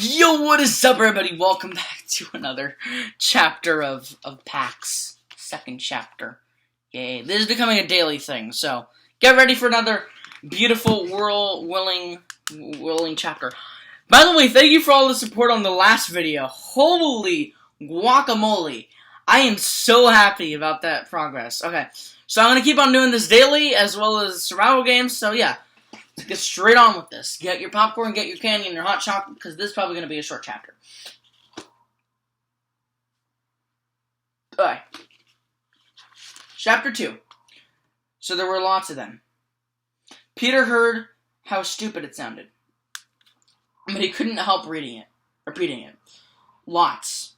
Yo, what is up, everybody? Welcome back to another chapter of Pax. Second chapter. Yay. This is becoming a daily thing, so get ready for another beautiful, willing chapter. By the way, thank you for all the support on the last video. Holy guacamole. I am so happy about that progress. Okay, so I'm going to keep on doing this daily, as well as survival games, so yeah. Let's get straight on with this. Get your popcorn, get your candy, and your hot chocolate, because this is probably going to be a short chapter. Alright. Chapter 2. So there were lots of them. Peter heard how stupid it sounded, but he couldn't help repeating it. Lots.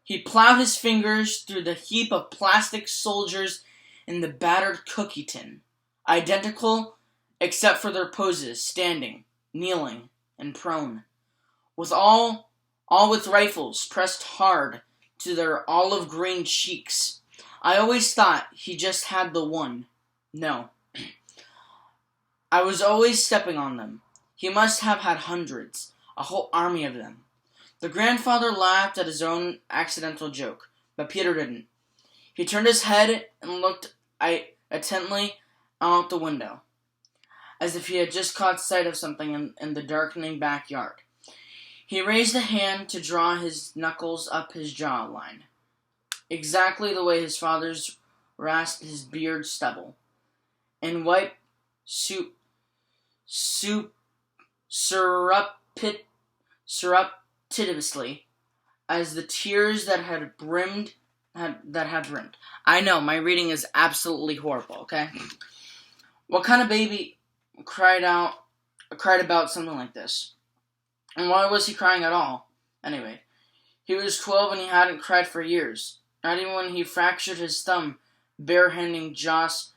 He plowed his fingers through the heap of plastic soldiers in the battered cookie tin, identical except for their poses, standing, kneeling, and prone, with all with rifles pressed hard to their olive green cheeks. I always thought he just had the one. No. I was always stepping on them. He must have had hundreds, a whole army of them. The grandfather laughed at his own accidental joke, but Peter didn't. He turned his head and looked intently out the window, as if he had just caught sight of something in the darkening backyard. He raised a hand to draw his knuckles up his jawline, exactly the way his father's rasped his beard stubble, and wiped surreptitiously as the tears that had brimmed. I know, my reading is absolutely horrible, okay? What kind of baby cried about something like this? And why was he crying at all? Anyway, he was 12 and he hadn't cried for years. Not even when he fractured his thumb barehanding Josh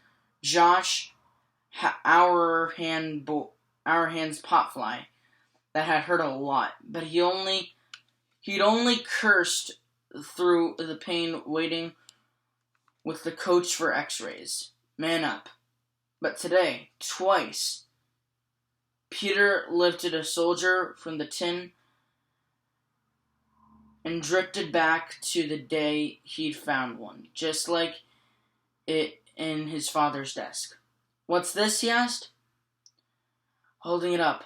our hand's potfly that had hurt a lot. But he'd only cursed through the pain waiting with the coach for x-rays. Man up. But today, twice, Peter lifted a soldier from the tin and drifted back to the day he'd found one, just like it in his father's desk. What's this, he asked, holding it up.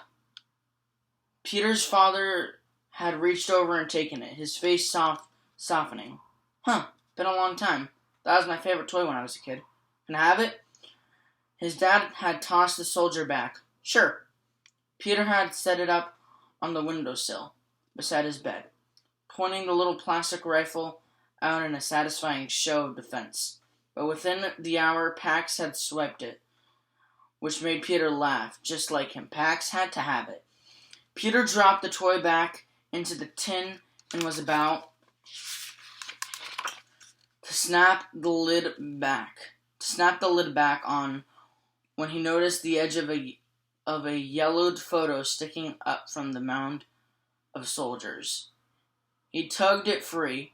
Peter's father had reached over and taken it, his face softening. Huh, been a long time. That was my favorite toy when I was a kid. Can I have it? His dad had tossed the soldier back. Sure. Peter had set it up on the windowsill beside his bed, pointing the little plastic rifle out in a satisfying show of defense. But within the hour, Pax had swiped it, which made Peter laugh, just like him. Pax had to have it. Peter dropped the toy back into the tin and was about to snap the lid back on when he noticed the edge of a yellowed photo sticking up from the mound of soldiers. He tugged it free.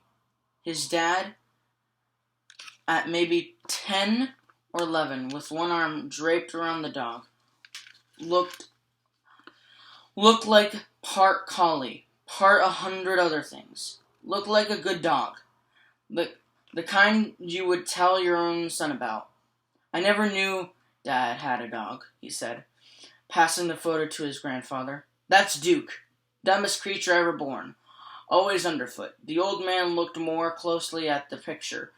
His dad, at maybe 10 or 11, with one arm draped around the dog, looked like part collie, part 100 other things. Looked like a good dog. The kind you would tell your own son about. I never knew Dad had a dog, he said, passing the photo to his grandfather. That's Duke, dumbest creature ever born, always underfoot. The old man looked more closely at the picture,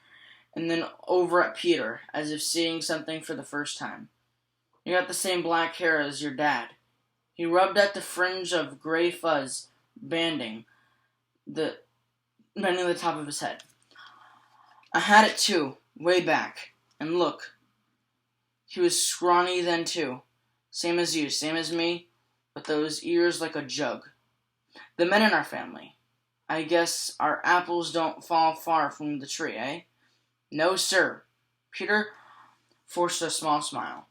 and then over at Peter, as if seeing something for the first time. You got the same black hair as your dad. He rubbed at the fringe of gray fuzz bending the top of his head. I had it too, way back. And look, he was scrawny then too. Same as you, same as me, with those ears like a jug. The men in our family. I guess our apples don't fall far from the tree, eh? No, sir. Peter forced a small smile.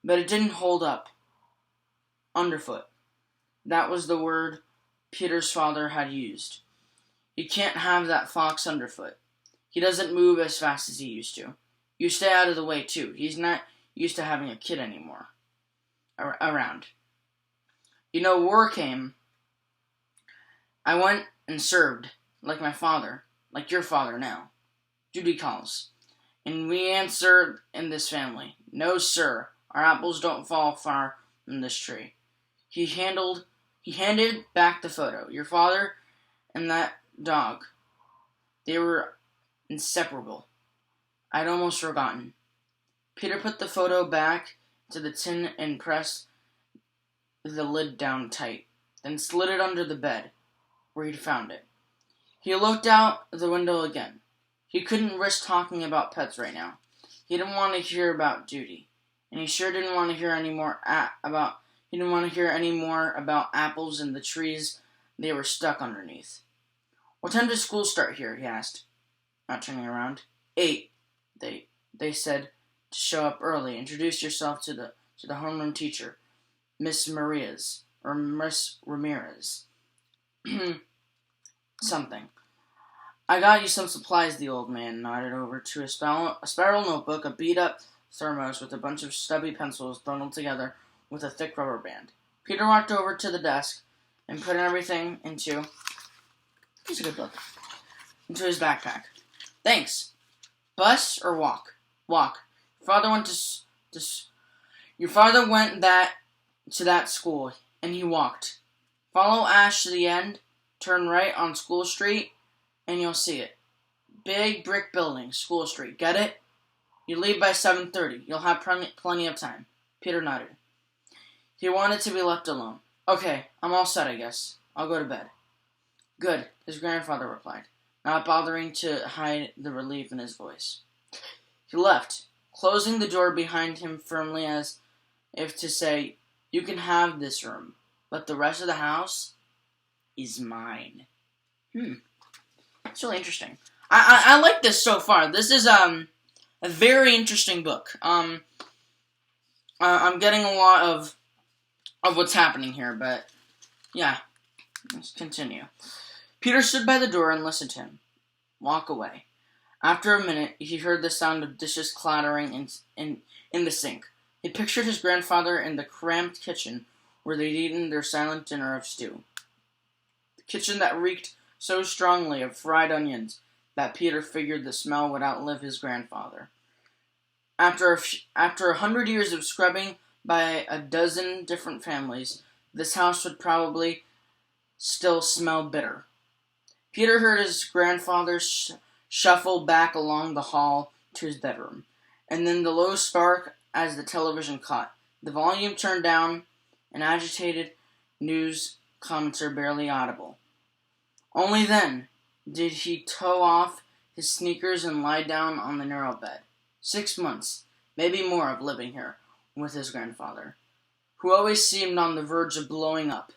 But it didn't hold up. Underfoot. That was the word Peter's father had used. You can't have that fox underfoot. He doesn't move as fast as he used to. You stay out of the way, too. He's not used to having a kid anymore around. You know, war came I went and served, like my father, like your father now. Duty calls. And we answer in this family. No, sir, our apples don't fall far from this tree. He handed back the photo. Your father and that dog. They were inseparable. I'd almost forgotten. Peter put the photo back to the tin and pressed the lid down tight, then slid it under the bed, where he'd found it. He looked out the window again. He couldn't risk talking about pets right now. He didn't want to hear about Judy, and he sure didn't want to hear any more about apples and the trees they were stuck underneath. What time does school start here? He asked, not turning around. 8, they said, to show up early. Introduce yourself to the homeroom teacher, Miss Ramirez. Something. I got you some supplies, the old man nodded over to a spiral notebook, a beat-up thermos with a bunch of stubby pencils thrown together with a thick rubber band. Peter walked over to the desk and put everything into... Here's a good book. Into his backpack. Thanks. Bus or walk? Walk. Your father went to that school, and he walked. Follow Ash to the end, turn right on School Street, and you'll see it. Big brick building, School Street. Get it? You leave by 7:30. You'll have plenty of time. Peter nodded. He wanted to be left alone. Okay, I'm all set, I guess. I'll go to bed. Good, his grandfather replied, not bothering to hide the relief in his voice. He left, closing the door behind him firmly as if to say, you can have this room, but the rest of the house is mine. It's really interesting. I like this so far. This is a very interesting book. I'm getting a lot of what's happening here, but yeah, let's continue. Peter stood by the door and listened to him walk away. After a minute, he heard the sound of dishes clattering in the sink. He pictured his grandfather in the cramped kitchen where they'd eaten their silent dinner of stew. The kitchen that reeked so strongly of fried onions that Peter figured the smell would outlive his grandfather. After 100 years of scrubbing by a dozen different families, this house would probably still smell bitter. Peter heard his grandfather shuffle back along the hall to his bedroom, and then the low spark as the television caught. The volume turned down, an agitated news commenter barely audible. Only then did he toe off his sneakers and lie down on the narrow bed. 6 months, maybe more, of living here with his grandfather, who always seemed on the verge of blowing up.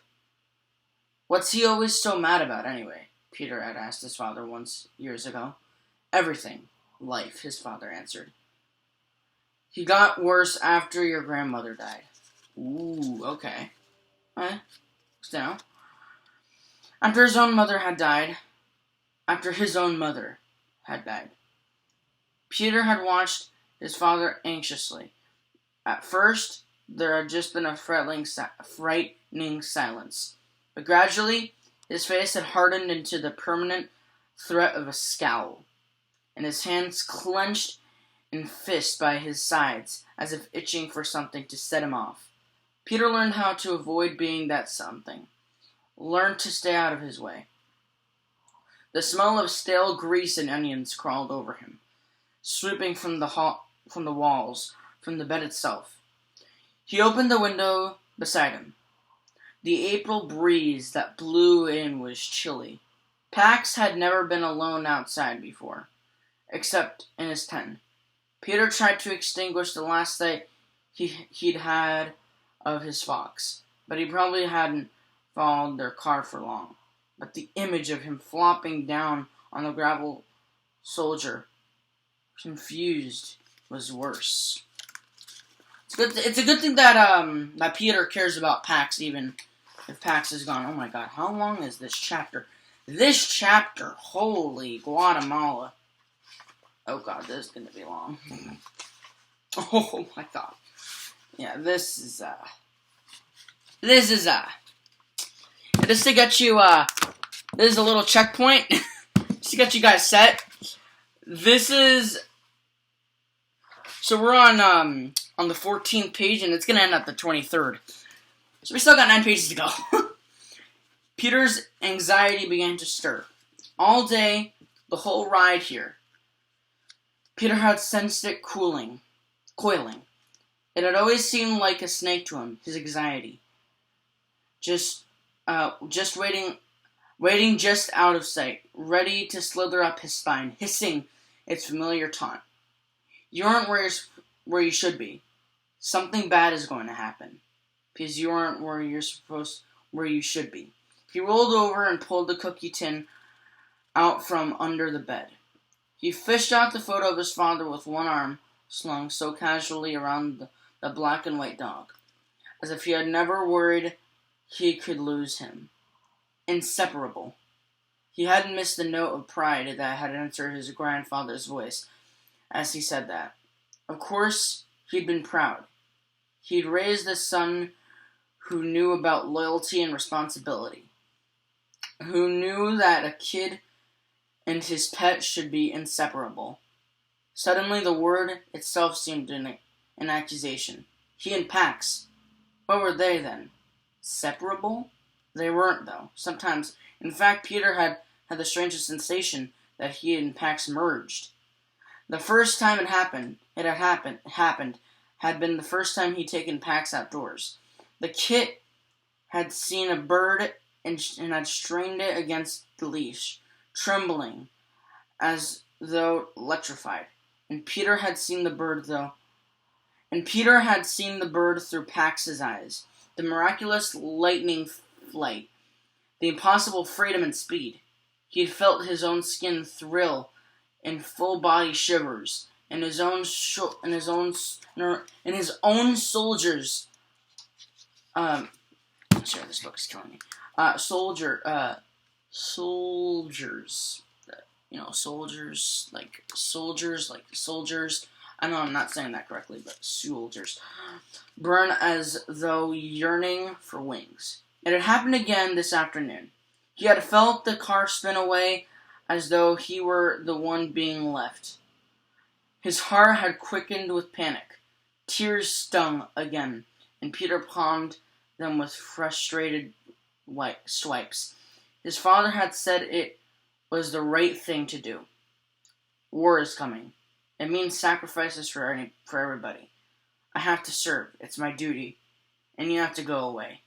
What's he always so mad about, anyway? Peter had asked his father once, years ago. Everything. Life, his father answered. He got worse after your grandmother died. Ooh, okay. Still. After his own mother had died. Peter had watched his father anxiously. At first, there had just been a frightening silence. But gradually, his face had hardened into the permanent threat of a scowl, and his hands clenched in fists by his sides, as if itching for something to set him off. Peter learned how to avoid being that something. Learned to stay out of his way. The smell of stale grease and onions crawled over him, sweeping from the walls, from the bed itself. He opened the window beside him. The April breeze that blew in was chilly. Pax had never been alone outside before, except in his tent. Peter tried to extinguish the last sight he'd had of his fox, but he probably hadn't followed their car for long. But the image of him flopping down on the gravel soldier, confused, was worse. It's a good thing that Peter cares about Pax, even if Pax is gone. Oh my god, how long is this chapter? This chapter, holy Guatemala. Oh god, this is gonna be long. Oh my god. Yeah, this is to get you This is a little checkpoint just to get you guys set. This is... So we're on the 14th page, and it's going to end at the 23rd. So we still got 9 pages to go. Peter's anxiety began to stir. All day, the whole ride here, Peter had sensed it coiling. It had always seemed like a snake to him, his anxiety. Just waiting just out of sight, ready to slither up his spine, hissing its familiar taunt. You aren't where you should be. Something bad is going to happen. Because you aren't where you should be. He rolled over and pulled the cookie tin out from under the bed. He fished out the photo of his father with one arm slung so casually around the black and white dog, as if he had never worried he could lose him. Inseparable. He hadn't missed the note of pride that had answered his grandfather's voice as he said that. Of course, he'd been proud. He'd raised a son who knew about loyalty and responsibility, who knew that a kid and his pet should be inseparable. Suddenly, the word itself seemed an accusation. He and Pax. What were they, then? Separable? They weren't, though. Sometimes, in fact, Peter had the strangest sensation that he and Pax merged. The first time it happened had been the first time he'd taken Pax outdoors. The kit had seen a bird and had strained it against the leash, trembling as though electrified. And Peter had seen the bird through Pax's eyes. The miraculous lightning flight, the impossible freedom and speed. He had felt his own skin thrill in full body shivers, and his own soldiers. Sorry, this book is killing me. Soldiers. Soldiers. I know I'm not saying that correctly, but soldiers. Burn as though yearning for wings. It had happened again this afternoon. He had felt the car spin away as though he were the one being left. His heart had quickened with panic. Tears stung again, and Peter palmed them with frustrated swipes. His father had said it was the right thing to do. War is coming. It means sacrifices for everybody. I have to serve. It's my duty. And you have to go away.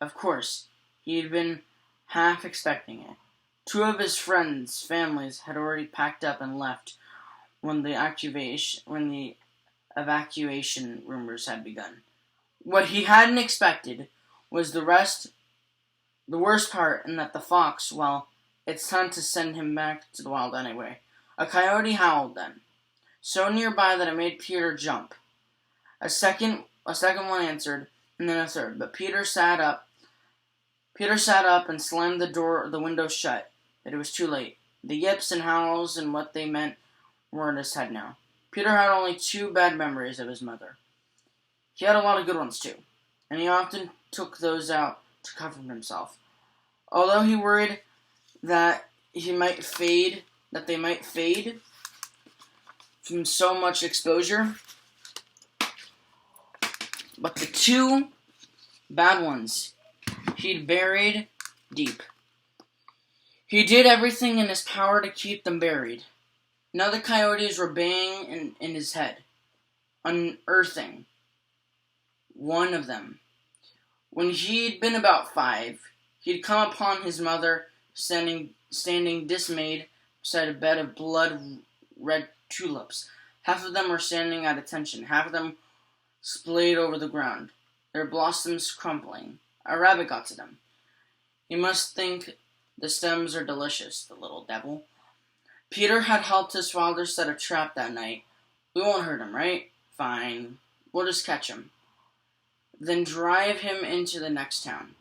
Of course, he had been half expecting it. 2 of his friends' families had already packed up and left when the evacuation rumors had begun. What he hadn't expected was the worst part, and that the fox, well, it's time to send him back to the wild anyway. A coyote howled then, so nearby that it made Peter jump. A second one answered, and then a third, but Peter sat up and slammed the window shut. But it was too late. The yips and howls and what they meant were in his head now. Peter had only 2 bad memories of his mother. He had a lot of good ones too, and he often took those out to comfort himself. Although he worried that they might fade from so much exposure, but the 2 bad ones he'd buried deep. He did everything in his power to keep them buried. Now the coyotes were baying in his head, unearthing one of them. When he'd been about 5, he'd come upon his mother standing dismayed beside a bed of blood-red tulips. Half of them were standing at attention, half of them splayed over the ground, their blossoms crumpling. A rabbit got to them. He must think the stems are delicious, the little devil. Peter had helped his father set a trap that night. We won't hurt him, right? Fine. We'll just catch him. Then drive him into the next town.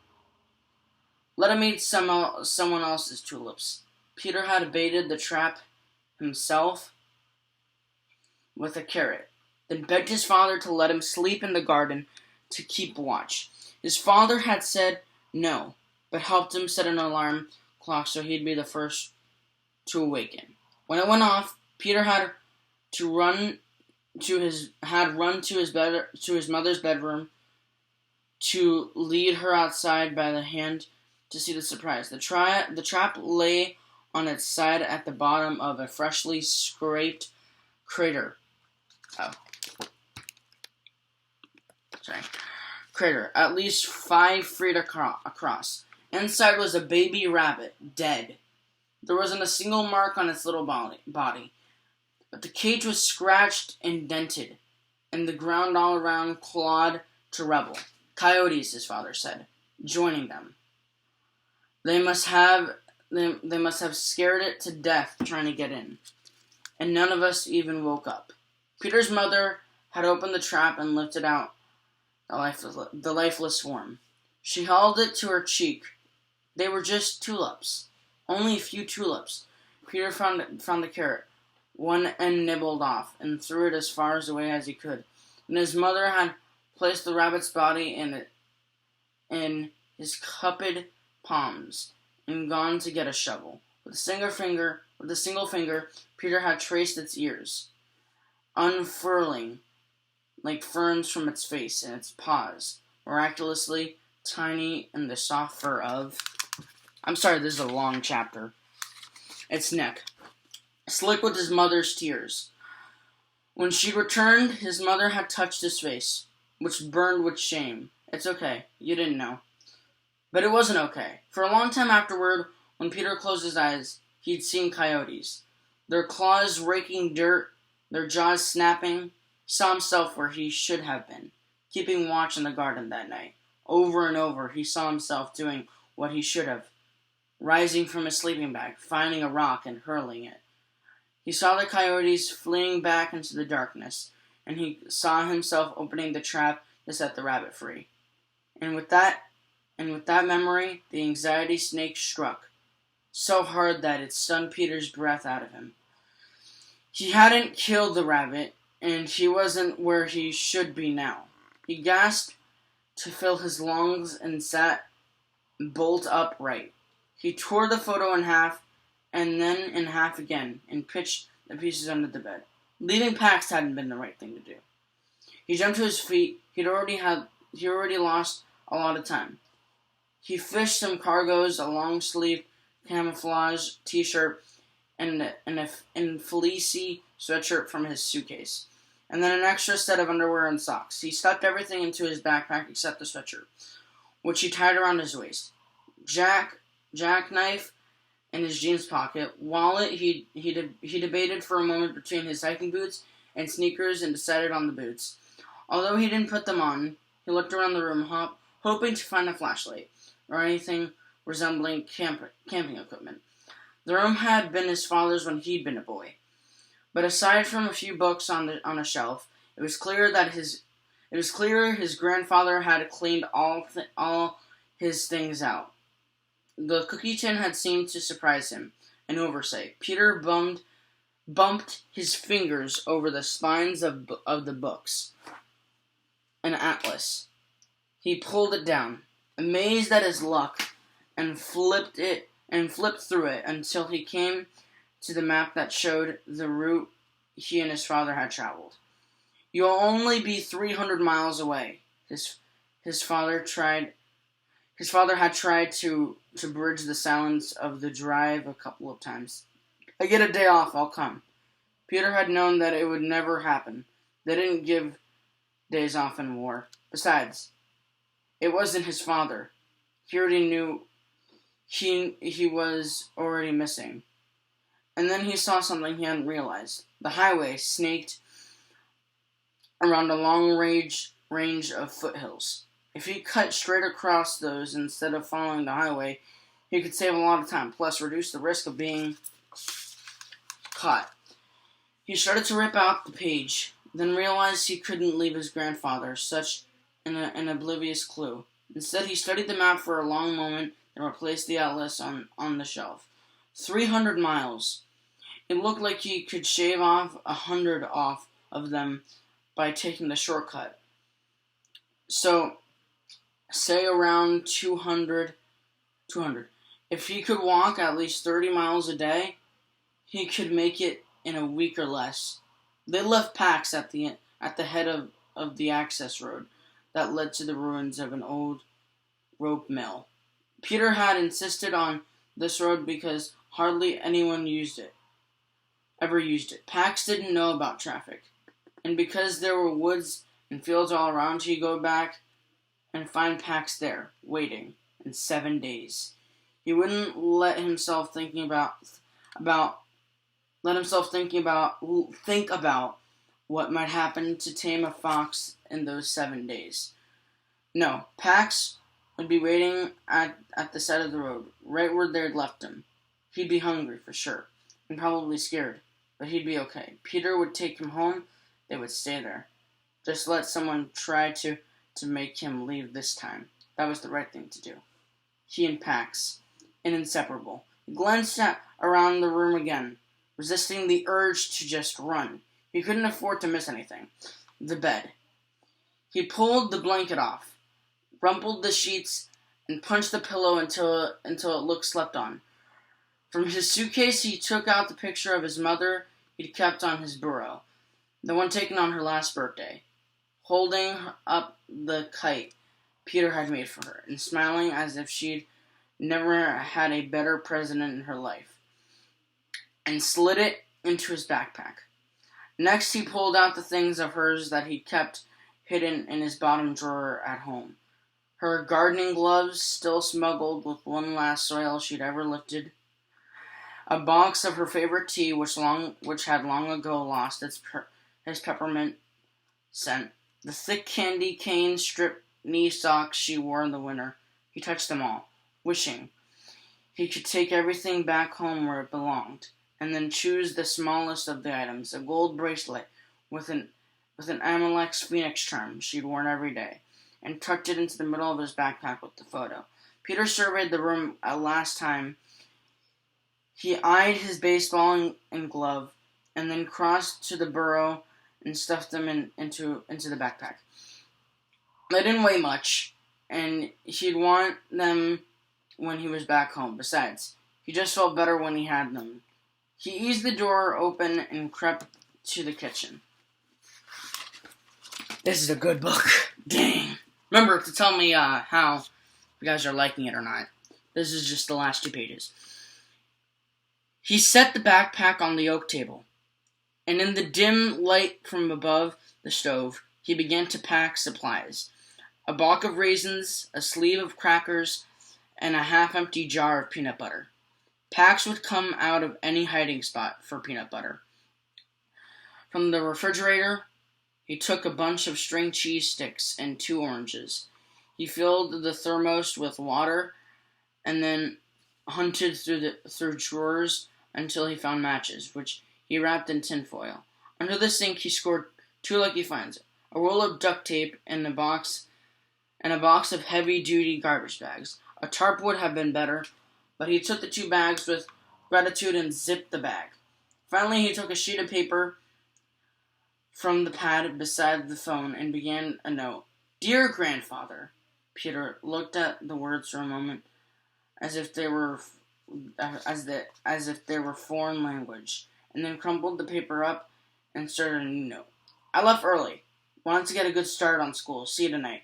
Let him eat someone else's tulips. Peter had baited the trap himself with a carrot, then begged his father to let him sleep in the garden to keep watch. His father had said no, but helped him set an alarm clock so he'd be the first to awaken. When it went off, Peter had run to his mother's bedroom to lead her outside by the hand to see the surprise. The trap lay on its side at the bottom of a freshly scraped crater. Crater, at least 5 feet across. Inside was a baby rabbit, dead. There wasn't a single mark on its little body, but the cage was scratched and dented, and the ground all around clawed to rubble. Coyotes, his father said, joining them. They must have scared it to death trying to get in, and none of us even woke up. Peter's mother had opened the trap and lifted out the lifeless form. She held it to her cheek. They were just tulips. Only a few tulips. Peter found the carrot, one end nibbled off, and threw it as far away as he could. And his mother had placed the rabbit's body in his cupped palms and gone to get a shovel. With a single finger, Peter had traced its ears, unfurling like ferns from its face and its paws, miraculously tiny in the soft fur of... I'm sorry, this is a long chapter. Its neck, slick with his mother's tears. When she returned, his mother had touched his face, which burned with shame. It's okay, you didn't know. But it wasn't okay. For a long time afterward, when Peter closed his eyes, he'd seen coyotes. Their claws raking dirt, their jaws snapping. He saw himself where he should have been, keeping watch in the garden that night. Over and over, he saw himself doing what he should have, rising from his sleeping bag, finding a rock and hurling it. He saw the coyotes fleeing back into the darkness, and he saw himself opening the trap to set the rabbit free. And with that memory, the anxiety snake struck, so hard that it stunned Peter's breath out of him. He hadn't killed the rabbit, and he wasn't where he should be now. He gasped to fill his lungs and sat bolt upright. He tore the photo in half, and then in half again, and pitched the pieces under the bed. Leaving Pax hadn't been the right thing to do. He jumped to his feet. He already lost a lot of time. He fished some cargoes, a long-sleeved camouflage t-shirt, and a fleecy sweatshirt from his suitcase, and then an extra set of underwear and socks. He stuffed everything into his backpack except the sweatshirt, which he tied around his waist. Jackknife in his jeans pocket. Wallet, he debated for a moment between his hiking boots and sneakers and decided on the boots. Although he didn't put them on, he looked around the room, hoping to find a flashlight or anything resembling camping equipment. The room had been his father's when he'd been a boy, but aside from a few books on a shelf, it was clear his grandfather had cleaned all his things out. The cookie tin had seemed to surprise him, an oversight. Peter bumped his fingers over the spines of the books. An atlas. He pulled it down, amazed at his luck, and flipped through it until he came to the map that showed the route he and his father had traveled. "You'll only be 300 miles away." His father had tried to bridge the silence of the drive a couple of times. "I get a day off, I'll come." Peter had known that it would never happen. They didn't give days off in war. Besides, it wasn't his father. He already knew he was already missing. And then he saw something he hadn't realized. The highway snaked around a long range of foothills. If he cut straight across those instead of following the highway, he could save a lot of time, plus reduce the risk of being caught. He started to rip out the page, then realized he couldn't leave his grandfather such an oblivious clue. Instead, he studied the map for a long moment and replaced the atlas on the shelf. 300 miles. It looked like he could shave off 100 off of them by taking the shortcut. So, say around 200. If he could walk at least 30 miles a day, he could make it in a week or less. They left Pax at the head of the access road that led to the ruins of an old rope mill. Peter had insisted on this road because hardly anyone ever used it. Pax didn't know about traffic, and because there were woods and fields all around, he'd go back and find Pax there, waiting, in 7 days. He wouldn't let himself think about what might happen to tame a fox in those 7 days. No, Pax would be waiting at the side of the road, right where they'd left him. He'd be hungry, for sure, and probably scared, but he'd be okay. Peter would take him home. They would stay there. Just let someone try to make him leave this time. That was the right thing to do. He and Pax, inseparable. He glanced around the room again, resisting the urge to just run. He couldn't afford to miss anything. The bed. He pulled the blanket off, rumpled the sheets, and punched the pillow until it looked slept on. From his suitcase, he took out the picture of his mother he'd kept on his bureau, the one taken on her last birthday, holding up the kite Peter had made for her, and smiling as if she'd never had a better present in her life, and slid it into his backpack. Next, he pulled out the things of hers that he'd kept hidden in his bottom drawer at home. Her gardening gloves, still smuggled with one last soil she'd ever lifted. A box of her favorite tea, which had long ago lost his peppermint scent. The thick candy cane strip knee socks she wore in the winter. He touched them all, wishing he could take everything back home where it belonged, and then choose the smallest of the items, a gold bracelet with an Amalek's phoenix charm she'd worn every day, and tucked it into the middle of his backpack with the photo. Peter surveyed the room a last time. He eyed his baseball and glove, and then crossed to the burro and stuffed them into the backpack. They didn't weigh much, and he'd want them when he was back home. Besides, he just felt better when he had them. He eased the door open and crept to the kitchen. This is a good book. Dang. Remember to tell me how you guys are liking it or not. This is just the last 2 pages. He set the backpack on the oak table, and in the dim light from above the stove, he began to pack supplies. A box of raisins, a sleeve of crackers, and a half-empty jar of peanut butter. Pax would come out of any hiding spot for peanut butter. From the refrigerator, he took a bunch of string cheese sticks and 2 oranges. He filled the thermos with water, and then hunted through drawers until he found matches, which he wrapped in tinfoil. Under the sink, he scored 2 lucky finds: a roll of duct tape and a box of heavy-duty garbage bags. A tarp would have been better, but he took the 2 bags with gratitude and zipped the bag. Finally, he took a sheet of paper from the pad beside the phone and began a note. "Dear Grandfather." Peter looked at the words for a moment, as if they were foreign language, and then crumpled the paper up and started a new note. "I left early. Wanted to get a good start on school. See you tonight."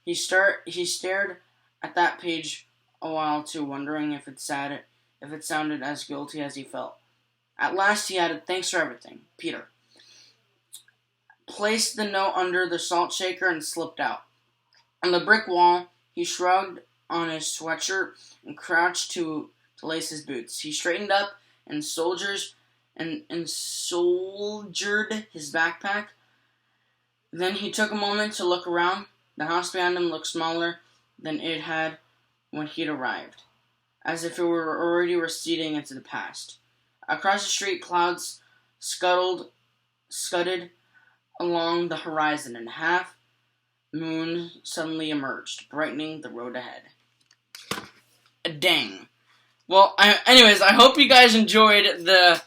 He stared at that page a while too, wondering if it sounded as guilty as he felt. At last he added, "Thanks for everything, Peter." Placed the note under the salt shaker and slipped out. On the brick wall, he shrugged on his sweatshirt and crouched to lace his boots. He straightened up and soldiered his backpack. Then he took a moment to look around. The house behind him looked smaller than it had when he'd arrived, as if it were already receding into the past. Across the street, clouds scudded along the horizon, and half-moon suddenly emerged, brightening the road ahead. Dang. Well, anyways, I hope you guys enjoyed the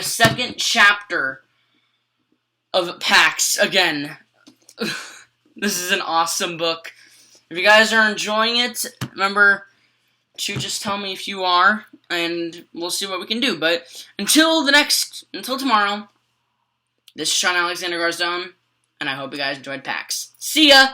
second chapter of Pax. Again, this is an awesome book. If you guys are enjoying it, remember, just tell me if you are, and we'll see what we can do. But until tomorrow, this is Sean Alexander Garzone, and I hope you guys enjoyed PAX. See ya!